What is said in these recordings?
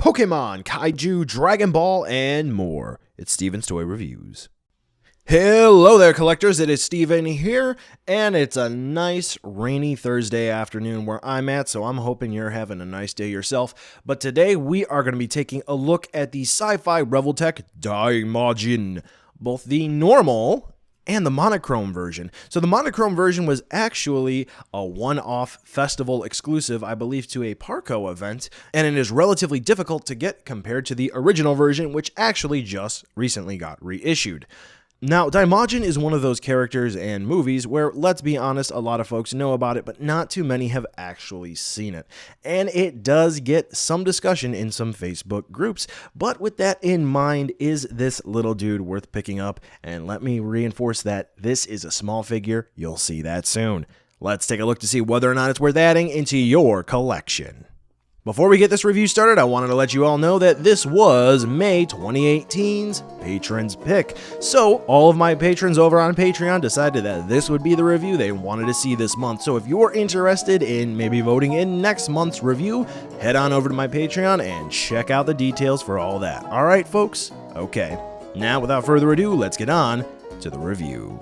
Pokemon, Kaiju, Dragon Ball, and more. It's Steven's Toy Reviews. Hello there, collectors. It is Steven here, and it's a nice rainy Thursday afternoon where I'm at, so I'm hoping you're having a nice day yourself. But today we are going to be taking a look at the sci-fi Revoltech Daimajin, both the normal and the monochrome version. So the monochrome version was actually a one-off festival exclusive, I believe, to a Parco event, and it is relatively difficult to get compared to the original version, which actually just recently got reissued. Now, Daimajin is one of those characters and movies where, let's be honest, a lot of folks know about it, but not too many have actually seen it. And it does get some discussion in some Facebook groups, but with that in mind, is this little dude worth picking up? And let me reinforce that this is a small figure. You'll see that soon. Let's take a look to see whether or not it's worth adding into your collection. Before we get this review started, I wanted to let you all know that this was May 2018's Patron's Pick. So, all of my patrons over on Patreon decided that this would be the review they wanted to see this month. So if you're interested in maybe voting in next month's review, head on over to my Patreon and check out the details for all that. Alright, folks? Okay. Now, without further ado, let's get on to the review.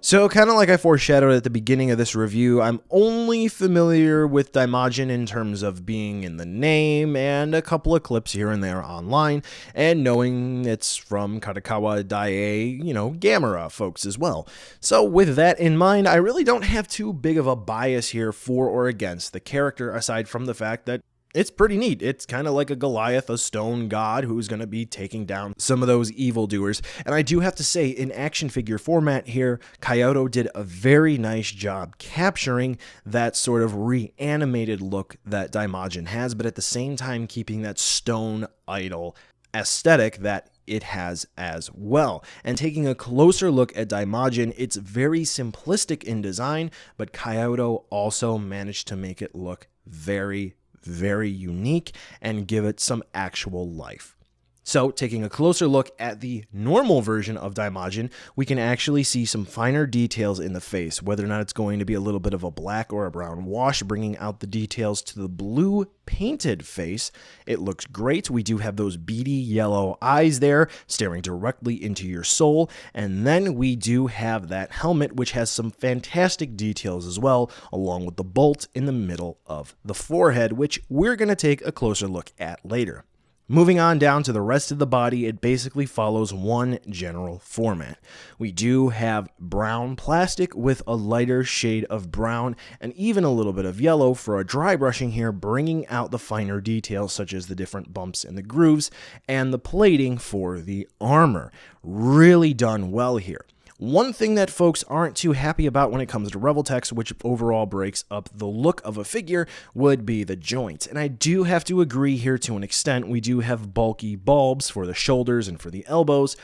So, kind of like I foreshadowed at the beginning of this review, I'm only familiar with Daimajin in terms of being in the name and a couple of clips here and there online, and knowing it's from Kadokawa Daiei, Gamera folks as well. So, with that in mind, I really don't have too big of a bias here for or against the character, aside from the fact that it's pretty neat. It's kind of like a Goliath, a stone god who's going to be taking down some of those evildoers. And I do have to say, in action figure format here, Kyoto did a very nice job capturing that sort of reanimated look that Daimajin has, but at the same time keeping that stone idol aesthetic that it has as well. And taking a closer look at Daimajin, it's very simplistic in design, but Kyoto also managed to make it look very unique and give it some actual life. So, taking a closer look at the normal version of Daimajin, we can actually see some finer details in the face, whether or not it's going to be a little bit of a black or a brown wash, bringing out the details to the blue painted face. It looks great. We do have those beady yellow eyes there, staring directly into your soul, and then we do have that helmet, which has some fantastic details as well, along with the bolt in the middle of the forehead, which we're going to take a closer look at later. Moving on down to the rest of the body, it basically follows one general format. We do have brown plastic with a lighter shade of brown and even a little bit of yellow for a dry brushing here, bringing out the finer details such as the different bumps and the grooves and the plating for the armor. Really done well here. One thing that folks aren't too happy about when it comes to Revoltech, which overall breaks up the look of a figure, would be the joints. And I do have to agree here to an extent. We do have bulky bulbs for the shoulders and for the elbows.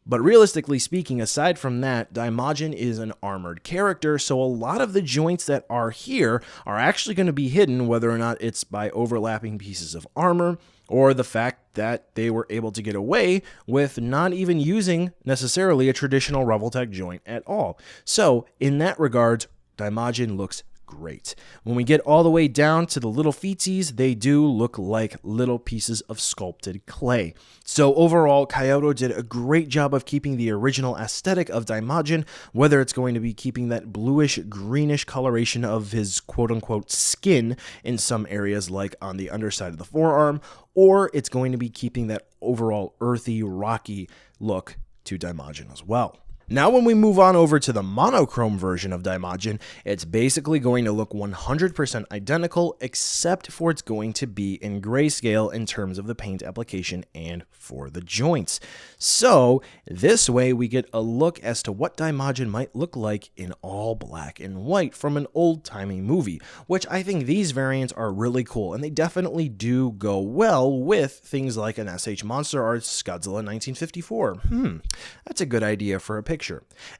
But realistically speaking, aside from that, Daimajin is an armored character, so a lot of the joints that are here are actually going to be hidden, whether or not it's by overlapping pieces of armor, or the fact that they were able to get away with not even using necessarily a traditional Revoltech joint at all. So, in that regard, Daimajin looks great. When we get all the way down to the little feetsies, they do look like little pieces of sculpted clay. So overall, Kyoto did a great job of keeping the original aesthetic of Daimajin, whether it's going to be keeping that bluish greenish coloration of his quote-unquote skin in some areas like on the underside of the forearm, or it's going to be keeping that overall earthy, rocky look to Daimajin as well. Now when we move on over to the monochrome version of Daimajin, it's basically going to look 100% identical, except for it's going to be in grayscale in terms of the paint application and for the joints. So this way we get a look as to what Daimajin might look like in all black and white from an old-timey movie, which I think these variants are really cool, and they definitely do go well with things like an SH Monster Arts Godzilla 1954. That's a good idea for a picture.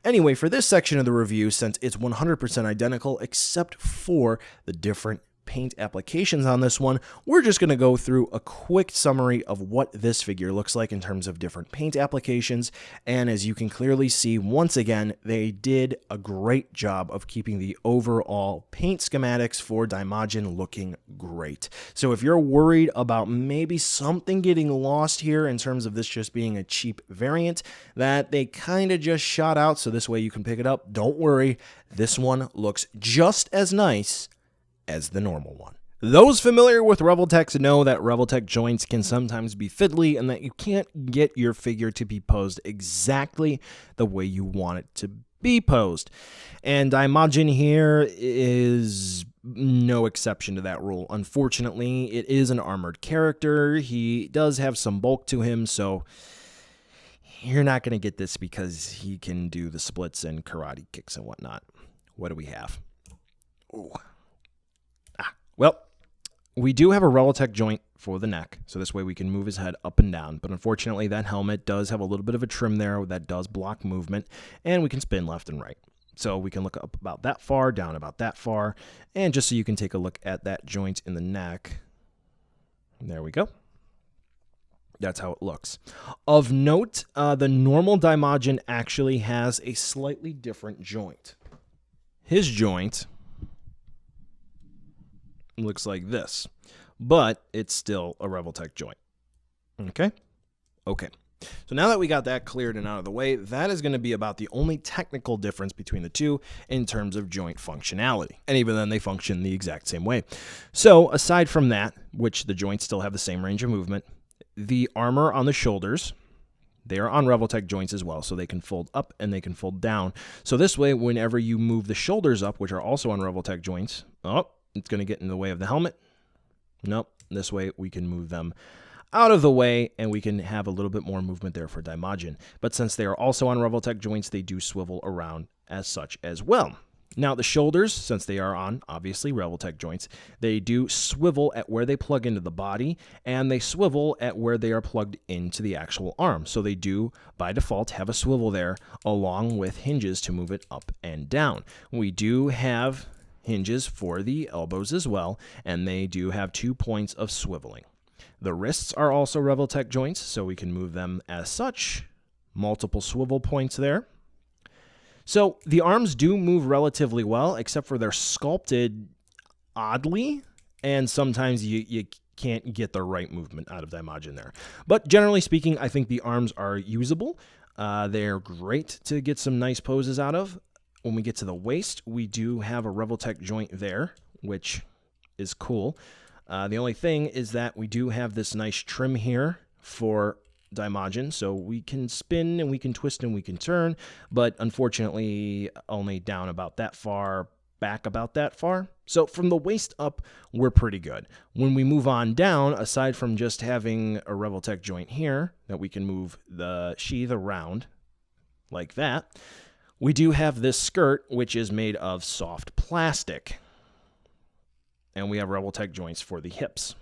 Anyway, for this section of the review, since it's 100% identical except for the different paint applications on this one, we're just going to go through a quick summary of what this figure looks like in terms of different paint applications. And as you can clearly see, once again, they did a great job of keeping the overall paint schematics for Daimajin looking great. So if you're worried about maybe something getting lost here in terms of this just being a cheap variant that they kind of just shot out so this way you can pick it up, don't worry, this one looks just as nice as the normal one. Those familiar with Revoltech know that Revoltech joints can sometimes be fiddly and that you can't get your figure to be posed exactly the way you want it to be posed. And Daimajin here is no exception to that rule. Unfortunately, it is an armored character. He does have some bulk to him, so you're not going to get this because he can do the splits and karate kicks and whatnot. What do we have? Ooh. Well, we do have a Revoltech joint for the neck, so this way we can move his head up and down. But unfortunately, that helmet does have a little bit of a trim there that does block movement, and we can spin left and right. So we can look up about that far, down about that far, and just so you can take a look at that joint in the neck. There we go. That's how it looks. Of note, the normal Daimajin actually has a slightly different joint. His joint looks like this, but it's still a Revoltech joint. Okay? Okay. So now that we got that cleared and out of the way, that is going to be about the only technical difference between the two in terms of joint functionality. And even then, they function the exact same way. So aside from that, which the joints still have the same range of movement, the armor on the shoulders, they are on Revoltech joints as well, so they can fold up and they can fold down. So this way, whenever you move the shoulders up, which are also on Revoltech joints, it's going to get in the way of the helmet. Nope. This way we can move them out of the way and we can have a little bit more movement there for Daimajin. But since they are also on Revoltech joints, they do swivel around as such as well. Now the shoulders, since they are on, obviously, Revoltech joints, they do swivel at where they plug into the body, and they swivel at where they are plugged into the actual arm. So they do, by default, have a swivel there, along with hinges to move it up and down. We do have hinges for the elbows as well, and they do have 2 points of swiveling. The wrists are also Revoltech joints, so we can move them as such. Multiple swivel points there. So the arms do move relatively well, except for they're sculpted oddly, and sometimes you can't get the right movement out of Daimajin there. But generally speaking, I think the arms are usable. They're great to get some nice poses out of. When we get to the waist, we do have a Revoltech joint there, which is cool. The only thing is that we do have this nice trim here for Daimajin, so we can spin and we can twist and we can turn, but unfortunately only down about that far, back about that far. So from the waist up, we're pretty good. When we move on down, aside from just having a Revoltech joint here that we can move the sheath around like that, we do have this skirt, which is made of soft plastic. And we have Revoltech joints for the hips.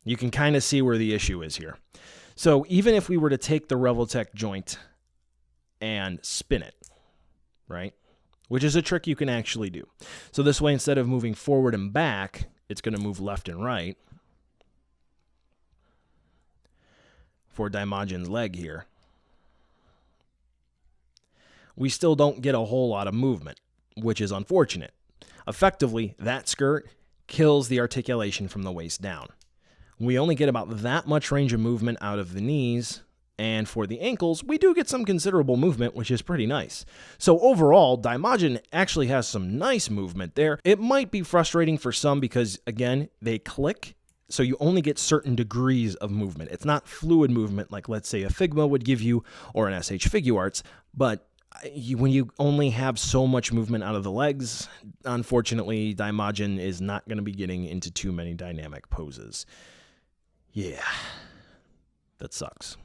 You can kind of see where the issue is here. So even if we were to take the Revoltech joint and spin it, right, which is a trick you can actually do. So this way, instead of moving forward and back, it's going to move left and right. For Daimajin's leg here, we still don't get a whole lot of movement, which is unfortunate. Effectively, that skirt kills the articulation from the waist down. We only get about that much range of movement out of the knees, and for the ankles, we do get some considerable movement, which is pretty nice. So overall, Daimajin actually has some nice movement there. It might be frustrating for some because, again, they click, so you only get certain degrees of movement. It's not fluid movement like, let's say, a Figma would give you or an SH Figuarts, but when you only have so much movement out of the legs, unfortunately, Daimajin is not going to be getting into too many dynamic poses. Yeah, that sucks.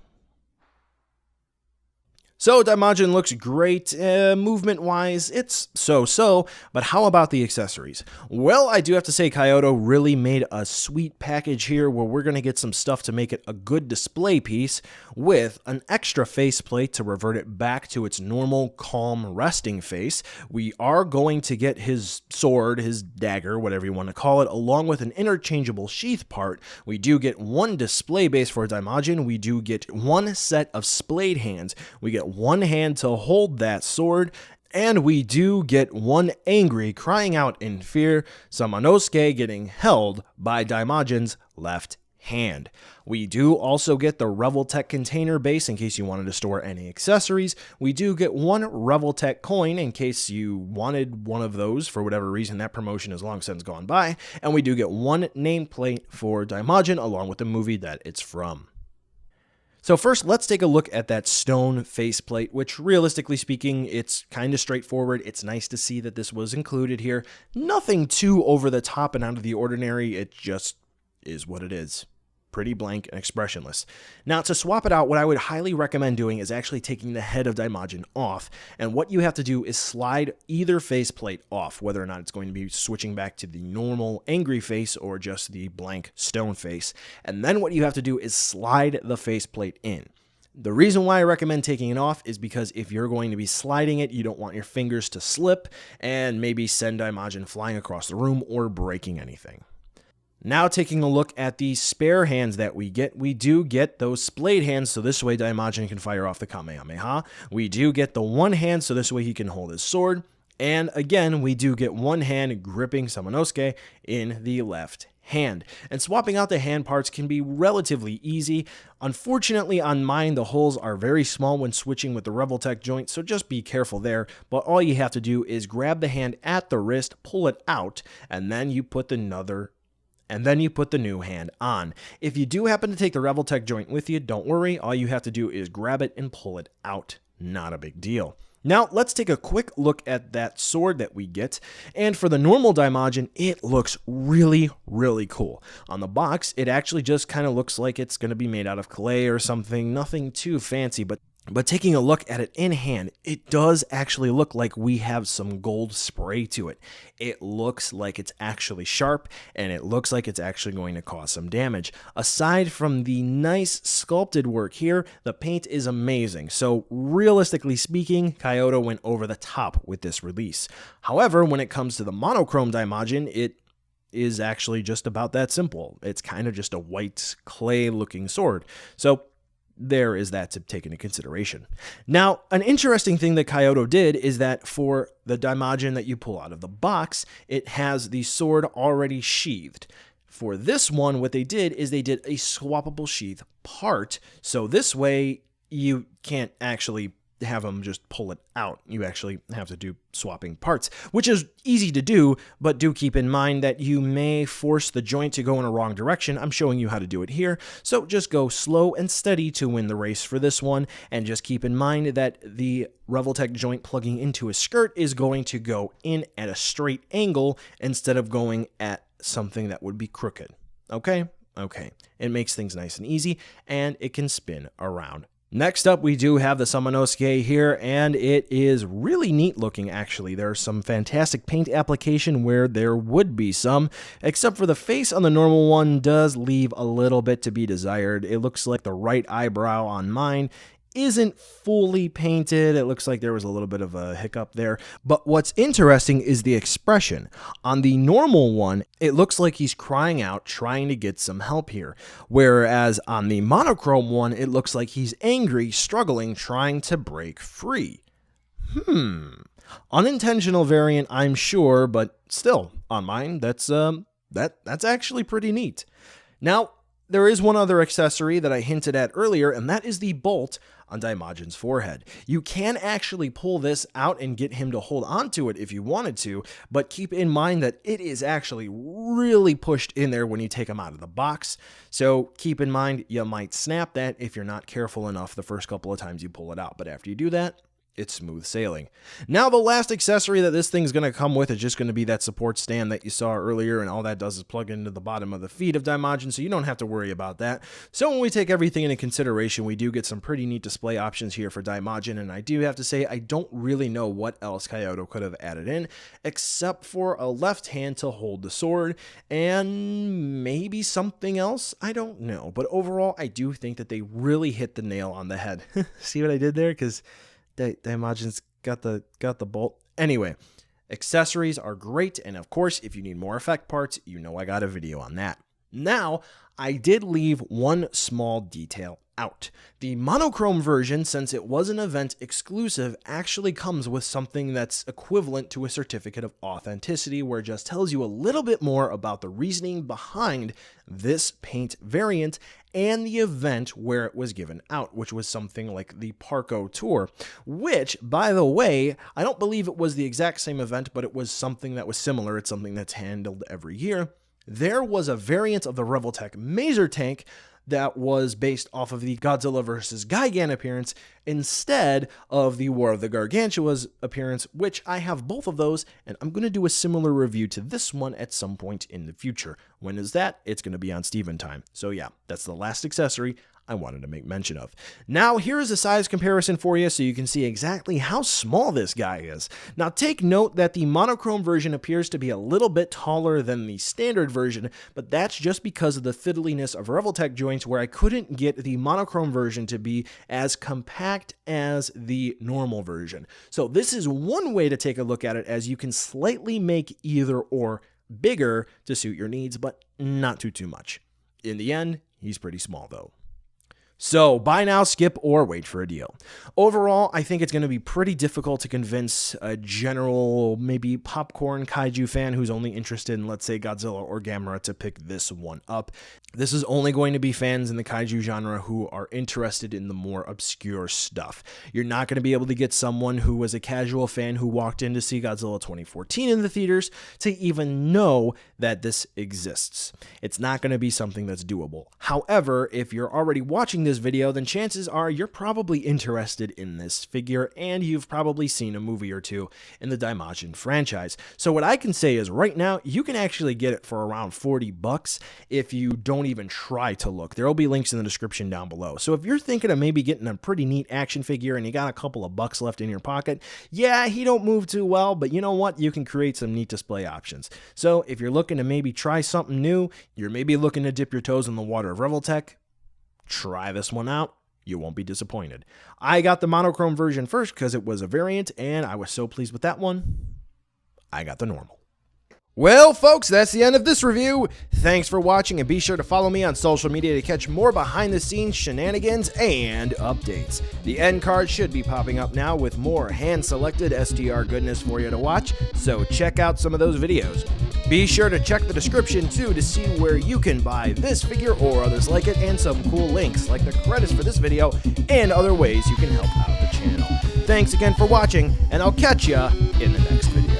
So Daimajin looks great, movement-wise, it's so-so, but how about the accessories? Well, I do have to say Kyoto really made a sweet package here where we're going to get some stuff to make it a good display piece with an extra faceplate to revert it back to its normal, calm, resting face. We are going to get his sword, his dagger, whatever you want to call it, along with an interchangeable sheath part. We do get one display base for Daimajin. We do get one set of splayed hands. We get one hand to hold that sword, and we do get one angry crying out in fear Samanosuke getting held by Daimajin's left hand. We do also get the Revoltech container base in case you wanted to store any accessories. We do get one Revoltech coin in case you wanted one of those for whatever reason. That promotion is long since gone by. And we do get one nameplate for Daimajin along with the movie that it's from. So first, let's take a look at that stone faceplate, which realistically speaking, it's kind of straightforward. It's nice to see that this was included here. Nothing too over the top and out of the ordinary. It just is what it is. Pretty blank and expressionless. Now, to swap it out, what I would highly recommend doing is actually taking the head of Daimajin off, and what you have to do is slide either faceplate off, whether or not it's going to be switching back to the normal angry face or just the blank stone face, and then what you have to do is slide the faceplate in. The reason why I recommend taking it off is because if you're going to be sliding it, you don't want your fingers to slip and maybe send Daimajin flying across the room or breaking anything. Now taking a look at the spare hands that we do get those splayed hands, so this way Daimajin can fire off the Kamehameha. We do get the one hand, so this way he can hold his sword. And again, we do get one hand gripping Samanosuke in the left hand. And swapping out the hand parts can be relatively easy. Unfortunately, on mine, the holes are very small when switching with the Revoltech joint, so just be careful there. But all you have to do is grab the hand at the wrist, pull it out, and then you put the new hand on. If you do happen to take the Revoltech joint with you, don't worry. All you have to do is grab it and pull it out. Not a big deal. Now, let's take a quick look at that sword that we get. And for the normal Daimajin, it looks really, really cool. On the box, it actually just kind of looks like it's going to be made out of clay or something. Nothing too fancy, but taking a look at it in hand, it does actually look like we have some gold spray to it. It looks like it's actually sharp, and it looks like it's actually going to cause some damage. Aside from the nice sculpted work here, the paint is amazing. So realistically speaking, Kyoto went over the top with this release. However, when it comes to the Monochrome Daimajin, it is actually just about that simple. It's kind of just a white clay looking sword. So there is that to take into consideration. Now, an interesting thing that Kyoto did is that for the Daimajin that you pull out of the box, it has the sword already sheathed. For this one, what they did is they did a swappable sheath part, so this way you can't actually have them just pull it out. You actually have to do swapping parts, which is easy to do, but do keep in mind that you may force the joint to go in a wrong direction. I'm showing you how to do it here, so just go slow and steady to win the race for this one, and just keep in mind that the Revoltech joint plugging into a skirt is going to go in at a straight angle instead of going at something that would be crooked. Okay? Okay. It makes things nice and easy, and it can spin around. Next up, we do have the Samanosuke here, and it is really neat looking, actually. There's some fantastic paint application where there would be some, except for the face on the normal one does leave a little bit to be desired. It looks like the right eyebrow on mine isn't fully painted. It looks like there was a little bit of a hiccup there. But what's interesting is the expression. On the normal one, it looks like he's crying out, trying to get some help here. Whereas on the monochrome one, it looks like he's angry, struggling, trying to break free. Unintentional variant, I'm sure, but still, on mine, that's actually pretty neat. Now, there is one other accessory that I hinted at earlier, and that is the bolt on Daimajin's forehead. You can actually pull this out and get him to hold onto it if you wanted to, but keep in mind that it is actually really pushed in there when you take him out of the box. So keep in mind you might snap that if you're not careful enough the first couple of times you pull it out, but after you do that, it's smooth sailing. Now, the last accessory that this thing's going to come with is just going to be that support stand that you saw earlier, and all that does is plug into the bottom of the feet of Daimajin, so you don't have to worry about that. So when we take everything into consideration, we do get some pretty neat display options here for Daimajin, and I do have to say, I don't really know what else Kyoto could have added in, except for a left hand to hold the sword, and maybe something else, I don't know. But overall, I do think that they really hit the nail on the head. See what I did there? Because Daimajin's got the bolt. Anyway, accessories are great, and of course, if you need more effect parts, you know I got a video on that. Now, I did leave one small detail out. The monochrome version, since it was an event exclusive, actually comes with something that's equivalent to a certificate of authenticity, where it just tells you a little bit more about the reasoning behind this paint variant and the event where it was given out, which was something like the Parco Tour, which, by the way, I don't believe it was the exact same event, but it was something that was similar. It's something that's handled every year. There was a variant of the Revoltech Maser tank that was based off of the Godzilla vs. Gigan appearance instead of the War of the Gargantuas appearance, which I have both of those, and I'm going to do a similar review to this one at some point in the future. When is that? It's going to be on Steven time. So yeah, that's the last accessory I wanted to make mention of. Now, here is a size comparison for you so you can see exactly how small this guy is. Now, take note that the monochrome version appears to be a little bit taller than the standard version, but that's just because of the fiddliness of Revoltech joints, where I couldn't get the monochrome version to be as compact as the normal version. So this is one way to take a look at it, as you can slightly make either or bigger to suit your needs, but not too much. In the end, he's pretty small though. So, buy now, skip, or wait for a deal. Overall, I think it's going to be pretty difficult to convince a general, maybe popcorn kaiju fan who's only interested in, let's say, Godzilla or Gamera to pick this one up. This is only going to be fans in the kaiju genre who are interested in the more obscure stuff. You're not going to be able to get someone who was a casual fan who walked in to see Godzilla 2014 in the theaters to even know that this exists. It's not going to be something that's doable. However, if you're already watching this video, then chances are you're probably interested in this figure, and you've probably seen a movie or two in the Daimajin franchise. So what I can say is right now, you can actually get it for around $40 if you don't even try to look. There will be links in the description down below. So if you're thinking of maybe getting a pretty neat action figure and you got a couple of bucks left in your pocket, yeah, he don't move too well, but you know what? You can create some neat display options. So if you're looking to maybe try something new, you're maybe looking to dip your toes in the water of Revoltech, try this one out. You won't be disappointed. I got the monochrome version first because it was a variant, and I was so pleased with that one, I got the normal. Well, folks, that's the end of this review. Thanks for watching, and be sure to follow me on social media to catch more behind-the-scenes shenanigans and updates. The end card should be popping up now with more hand-selected STR goodness for you to watch, so check out some of those videos. Be sure to check the description, too, to see where you can buy this figure or others like it, and some cool links, like the credits for this video, and other ways you can help out the channel. Thanks again for watching, and I'll catch ya in the next video.